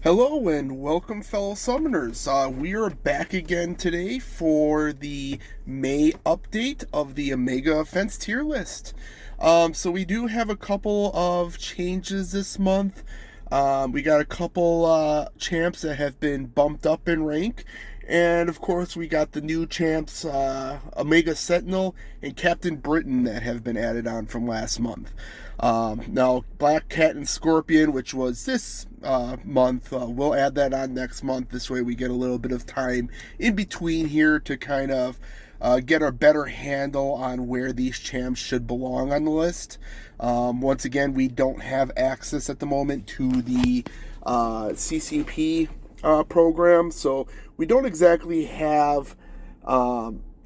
Hello and welcome, fellow summoners. We are back again today for the May update of the Omega Offense tier list. So we do have a couple of changes this month. We got a couple champs that have been bumped up in rank. And of course, we got the new champs, Omega Sentinel and Captain Brighton, that have been added on from last month. Now, Black Cat and Scorpion, which was this month, we'll add that on next month. This way, we get a little bit of time in between here to kind of get a better handle on where these champs should belong on the list. Once again, we don't have access at the moment to the CCP program, so we don't exactly have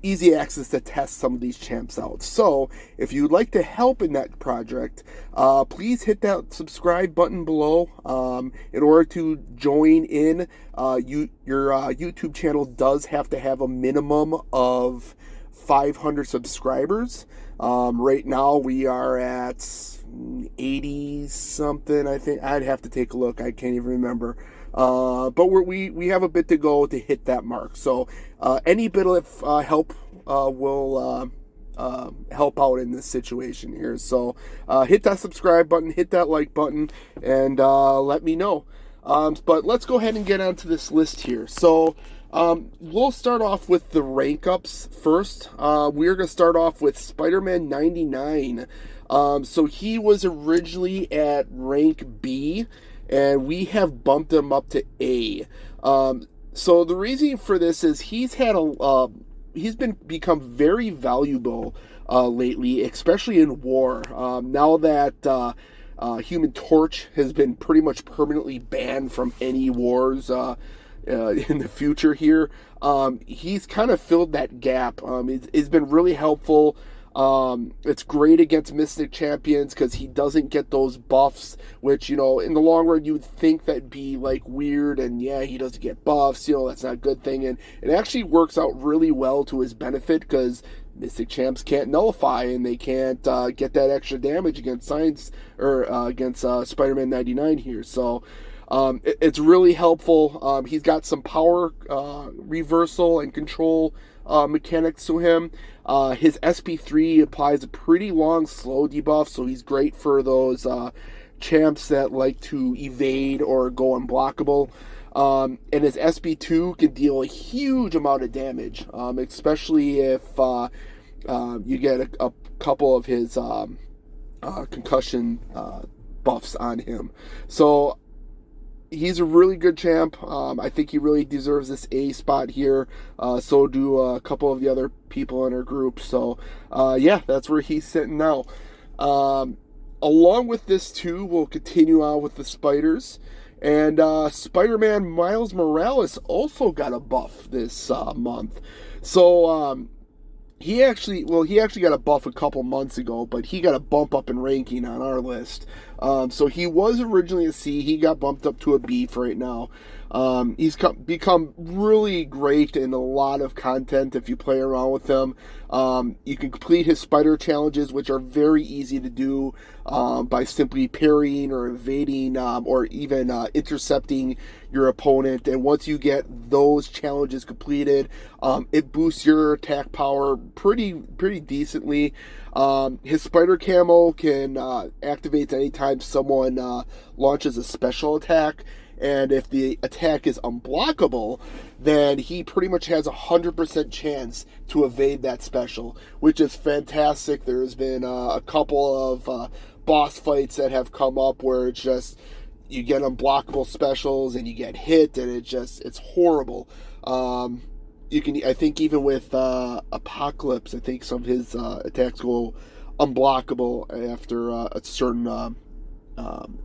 easy access to test some of these champs out. So if you'd like to help in that project, please hit that subscribe button below. In order to join in, your YouTube channel does have to have a minimum of 500 subscribers. Right now we are at 80 something, I think. I'd have to take a look. I can't even remember. But we have a bit to go to hit that mark. So any bit of help will help out in this situation here. So hit that subscribe button, hit that like button, and let me know. But let's go ahead and get onto this list here. So we'll start off with the rank ups first. We're going to start off with Spider-Man 99. So he was originally at rank B, and we have bumped him up to A. So the reason for this is he's become very valuable lately, especially in war. Now that Human Torch has been pretty much permanently banned from any wars in the future here, he's kind of filled that gap. It's been really helpful. It's great against Mystic Champions because he doesn't get those buffs, which, in the long run, you would think that'd be, weird, and yeah, he doesn't get buffs, that's not a good thing, and it actually works out really well to his benefit because Mystic Champs can't nullify, and they can't get that extra damage against against Spider-Man 99 here, so it's really helpful. He's got some power reversal and control mechanics to him. His SP3 applies a pretty long slow debuff, so he's great for those champs that like to evade or go unblockable. And his SP2 can deal a huge amount of damage, especially if you get a couple of his concussion buffs on him. So he's a really good champ. I think he really deserves this A spot here. So do a couple of the other people in our group. So, yeah, that's where he's sitting now. Along with this, too, we'll continue on with the Spiders. And Spider-Man Miles Morales also got a buff this month. So, he actually got a buff a couple months ago, but he got a bump up in ranking on our list. So he was originally a C. He got bumped up to a B for right now. He's become really great in a lot of content if you play around with him. You can complete his spider challenges, which are very easy to do by simply parrying or evading or even intercepting your opponent. And once you get those challenges completed, it boosts your attack power pretty decently. His spider camo can activate anytime someone launches a special attack. And if the attack is unblockable, then he pretty much has 100% chance to evade that special, which is fantastic. There's been a couple of boss fights that have come up where it's just you get unblockable specials and you get hit, and it's horrible. I think even with Apocalypse, I think some of his attacks go unblockable after a certain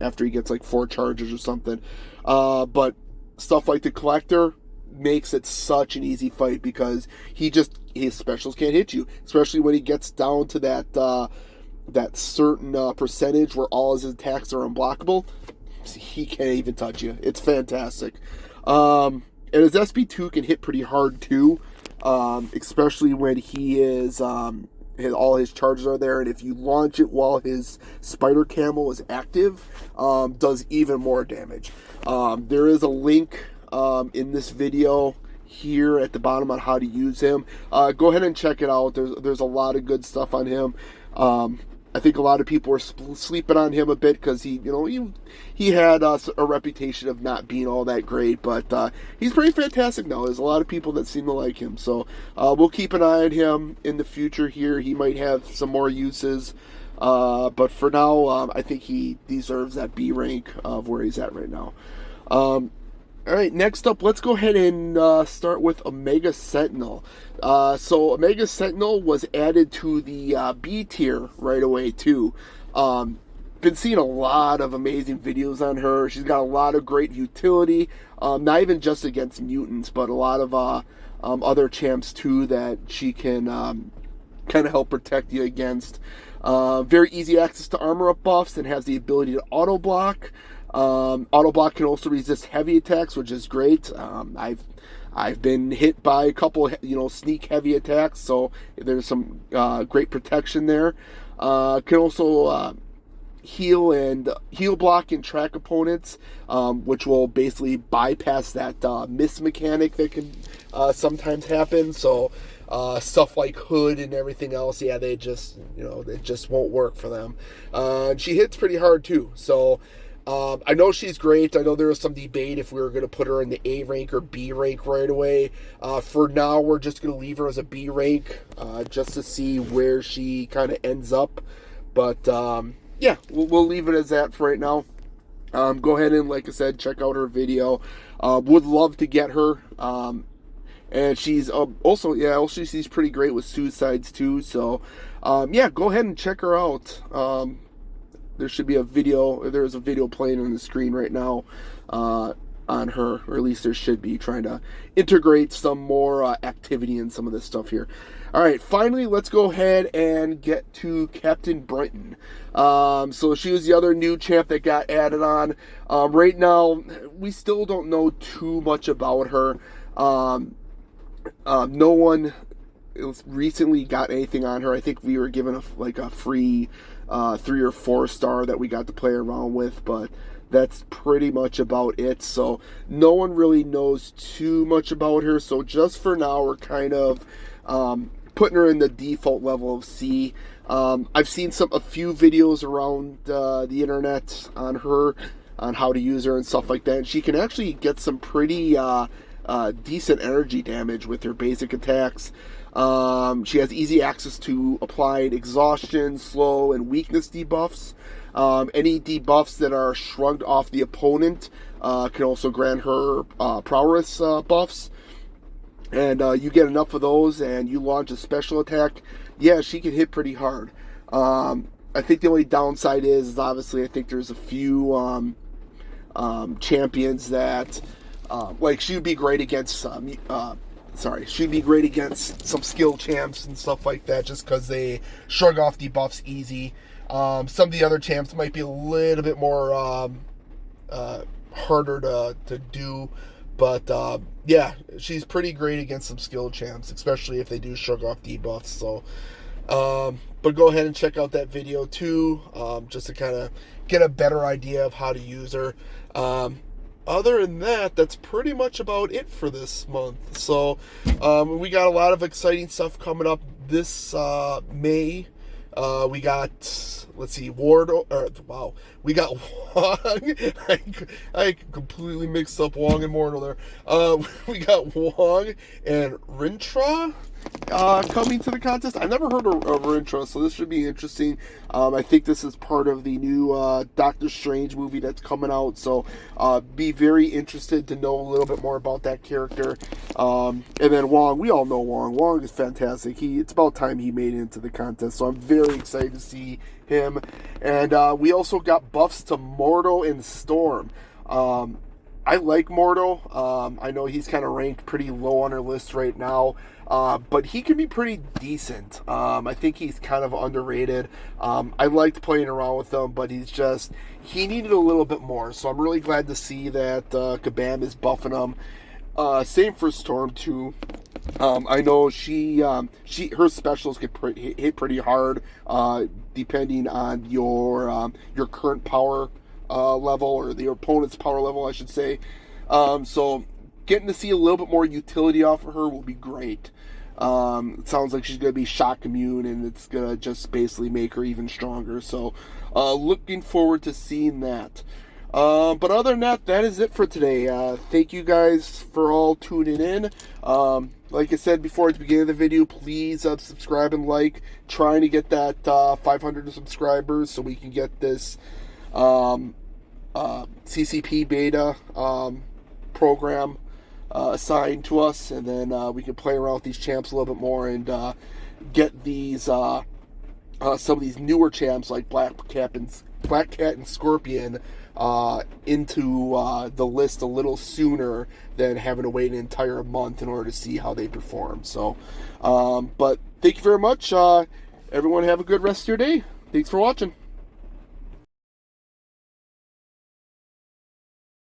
after he gets 4 charges or something. But stuff like the Collector makes it such an easy fight because his specials can't hit you, especially when he gets down to that certain percentage where all his attacks are unblockable. He can't even touch you. It's fantastic. And his SP2 can hit pretty hard too, especially when he is all his charges are there, and if you launch it while his spider camo is active, does even more damage. There is a link in this video here at the bottom on how to use him. Go ahead and check it out. There's a lot of good stuff on him. I think a lot of people are sleeping on him a bit because he had a reputation of not being all that great, but he's pretty fantastic now. There's a lot of people that seem to like him, so we'll keep an eye on him in the future here. He might have some more uses, but for now, I think he deserves that B rank of where he's at right now. All right, next up, let's go ahead and start with Omega Sentinel. So Omega Sentinel was added to the B tier right away, too. Been seeing a lot of amazing videos on her. She's got a lot of great utility, not even just against mutants, but a lot of other champs, too, that she can kind of help protect you against. Very easy access to armor up buffs and has the ability to auto-block. Auto-block can also resist heavy attacks, which is great. I've been hit by a couple, sneak heavy attacks, so there's some great protection there. Can also heal block and track opponents, which will basically bypass that miss mechanic that can sometimes happen. So stuff like Hood and everything else, yeah, they just won't work for them. She hits pretty hard too, so. I know she's great. I know there was some debate if we were going to put her in the A rank or B rank right away. For now, we're just going to leave her as a B rank just to see where she kind of ends up. But, yeah, we'll leave it as that for right now. Go ahead and, like I said, check out her video. Would love to get her. And she's also she's pretty great with suicides too. So, yeah, go ahead and check her out. There should be a video. There's a video playing on the screen right now on her, or at least there should be, trying to integrate some more activity in some of this stuff here. All right, finally, let's go ahead and get to Captain Brighton. So she was the other new champ that got added on. Right now, we still don't know too much about her. No one recently got anything on her. I think we were given a free 3 or 4 star that we got to play around with, but that's pretty much about it. So no one really knows too much about her. So just for now, we're kind of putting her in the default level of C. I've seen a few videos around the internet on her, on how to use her and stuff like that. And she can actually get some pretty decent energy damage with her basic attacks. She has easy access to applied exhaustion, slow, and weakness debuffs. Any debuffs that are shrugged off the opponent can also grant her prowess buffs. And you get enough of those and you launch a special attack, yeah, she can hit pretty hard. I think the only downside is obviously I think there's a few champions that she'd be great against she'd be great against some skill champs and stuff like that just because they shrug off debuffs easy. Some of the other champs might be a little bit more harder to do, but yeah, she's pretty great against some skill champs, especially if they do shrug off debuffs. So, but go ahead and check out that video too, just to kind of get a better idea of how to use her. Other than that, that's pretty much about it for this month. So, we got a lot of exciting stuff coming up this May. We got, let's see, we got Wong. I completely mixed up Wong and Mortal there. We got Wong and Rintra coming to the contest. I've never heard of Rintra, so this should be interesting. I think this is part of the new Doctor Strange movie that's coming out, so be very interested to know a little bit more about that character. And then Wong, we all know Wong. Wong is fantastic. It's about time he made it into the contest, so I'm very excited to see him. And we also got buffs to Mordo and Storm. I like Mordo. I know he's kind of ranked pretty low on our list right now, but he can be pretty decent. I think he's kind of underrated. I liked playing around with him, but he needed a little bit more. So I'm really glad to see that Kabam is buffing him. Same for Storm too. I know her specials get hit pretty hard, depending on your current power level, or the opponent's power level, I should say. So getting to see a little bit more utility off of her will be great. It sounds like she's going to be shock immune, and it's going to just basically make her even stronger. So looking forward to seeing that. But other than that, that is it for today. Thank you guys for all tuning in. Like I said before at the beginning of the video, please subscribe and like. Trying to get that 500 subscribers so we can get this CCP beta program assigned to us, and then we can play around with these champs a little bit more and get these some of these newer champs like Black Cat and Scorpion into the list a little sooner than having to wait an entire month in order to see how they perform. So, but thank you very much. Everyone have a good rest of your day. Thanks for watching.